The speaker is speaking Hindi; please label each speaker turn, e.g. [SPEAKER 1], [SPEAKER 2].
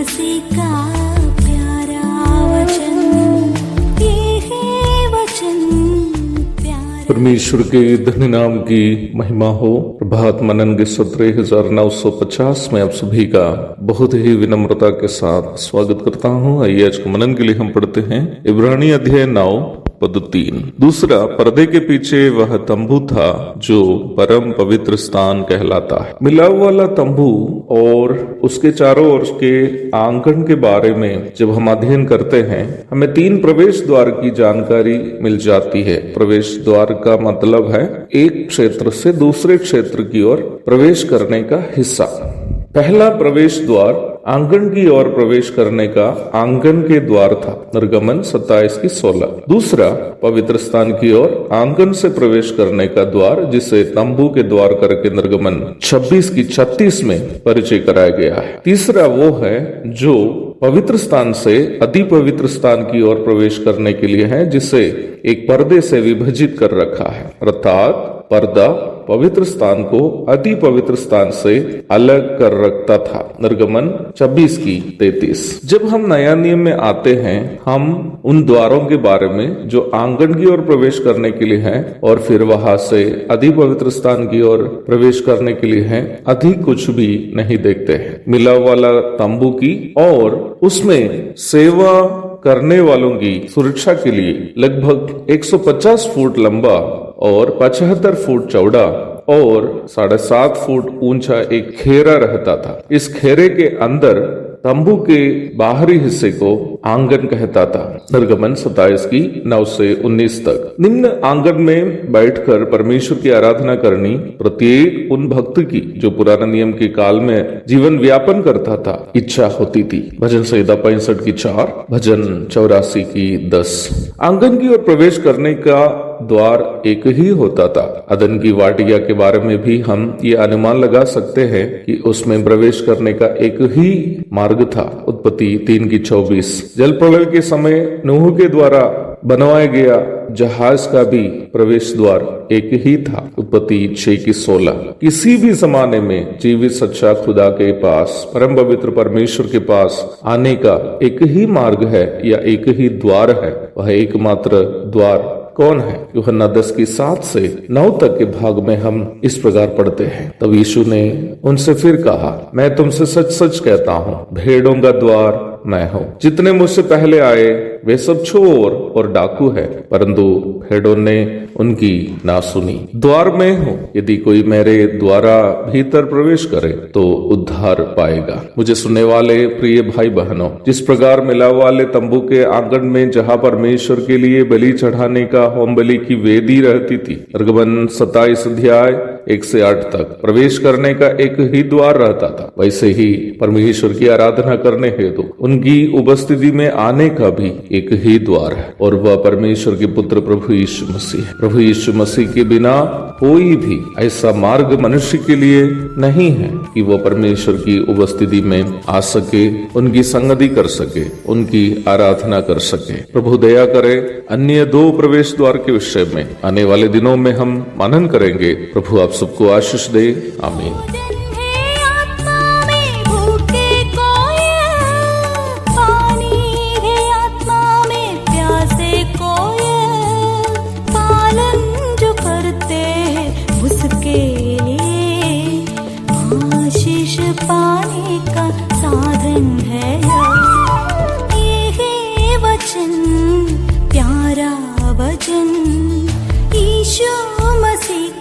[SPEAKER 1] मसीह का प्यारा वचन, ये है वचन प्यारा।
[SPEAKER 2] परमेश्वर के धन्य नाम की महिमा हो। प्रभात मनन के 17,950 में आप सभी का बहुत ही विनम्रता के साथ स्वागत करता हूँ। आइए आज के मनन के लिए हम पढ़ते हैं इब्रानी अध्याय 9 पद 3। दूसरा, पर्दे के पीछे वह तंबू था जो परम पवित्र स्थान कहलाता है। मिलाव वाला तंबू और उसके चारों ओर के आंगन के बारे में जब हम अध्ययन करते हैं, हमें 3 प्रवेश द्वार की जानकारी मिल जाती है। प्रवेश द्वार का मतलब है एक क्षेत्र से दूसरे क्षेत्र की ओर प्रवेश करने का हिस्सा। पहला प्रवेश द्वार आंगन की ओर प्रवेश करने का आंगन के द्वार था, निर्गमन 27:16। दूसरा, पवित्र स्थान की ओर आंगन से प्रवेश करने का द्वार, जिसे तंबू के द्वार करके निर्गमन 26:36 में परिचय कराया गया है। तीसरा वो है जो पवित्र स्थान से अति पवित्र स्थान की ओर प्रवेश करने के लिए है, जिसे एक पर्दे से विभाजित कर रखा है, अर्थात पर्दा पवित्र स्थान को अति पवित्र स्थान से अलग कर रखता था, निर्गमन 26:33। जब हम नया नियम में आते हैं, हम उन द्वारों के बारे में जो आंगन की ओर प्रवेश करने के लिए हैं और फिर वहां से अति पवित्र स्थान की ओर प्रवेश करने के लिए हैं, अधिक कुछ भी नहीं देखते हैं। मिलाव वाला तंबू की और उसमें सेवा करने वालों की सुरक्षा के लिए लगभग 150 फुट लंबा और 75 फुट चौड़ा और 7.5 फुट ऊंचा एक घेरा रहता था। इस घेरे के अंदर तंबू के बाहरी हिस्से को आंगन कहता था, निर्गमन 27:9 से 19 तक। निम्न आंगन में बैठकर परमेश्वर की आराधना करनी प्रत्येक उन भक्त की जो पुराने नियम के काल में जीवन व्यापन करता था इच्छा होती थी। भजन संहिता 65:4, भजन 84:10। आंगन की ओर प्रवेश करने का द्वार एक ही होता था। अदन की वाटिका के बारे में भी हम ये अनुमान लगा सकते हैं कि उसमें प्रवेश करने का एक ही मार्ग था। उत्पत्ति 3:24। जल प्रलय के समय नूह के द्वारा बनवाया गया जहाज का भी प्रवेश द्वार एक ही था, उत्पत्ति 6:16। किसी भी जमाने में जीवित सच्चा खुदा के पास, परम पवित्र परमेश्वर के पास आने का एक ही मार्ग है या एक ही द्वार है। वह एकमात्र द्वार कौन है? यूहन्ना 10:7 से 9 तक के भाग में हम इस प्रकार पढ़ते हैं। तब यीशु ने उनसे फिर कहा, मैं तुमसे सच सच कहता हूँ, भेड़ों का द्वार मैं हूँ। जितने मुझसे पहले आए वे सब चोर और डाकू है, परंतु भेड़ों ने उनकी ना सुनी। द्वार में हूँ, यदि कोई मेरे द्वारा भीतर प्रवेश करे तो उद्धार पाएगा। मुझे सुनने वाले प्रिय भाई बहनों, जिस प्रकार मिलाव वाले तंबू के आंगन में जहाँ परमेश्वर के लिए बलि चढ़ाने का होम बलि की वेदी रहती थी, निर्गमन 27:1 से 8 तक प्रवेश करने का एक ही द्वार रहता था, वैसे ही परमेश्वर की आराधना करने हेतु उनकी उपस्थिति में आने का भी एक ही द्वार है, और वह परमेश्वर के पुत्र प्रभु यीशु मसीह है। प्रभु यीशु मसीह के बिना कोई भी ऐसा मार्ग मनुष्य के लिए नहीं है कि वो परमेश्वर की उपस्थिति में आ सके, उनकी संगति कर सके, उनकी आराधना कर सके। प्रभु दया करे। अन्य 2 प्रवेश द्वार के विषय में आने वाले दिनों में हम मनन करेंगे। प्रभु आप सबको आशीष दे। आमीन।
[SPEAKER 1] पाने का साधन है ये है वचन, प्यारा वचन, यीशु मसीह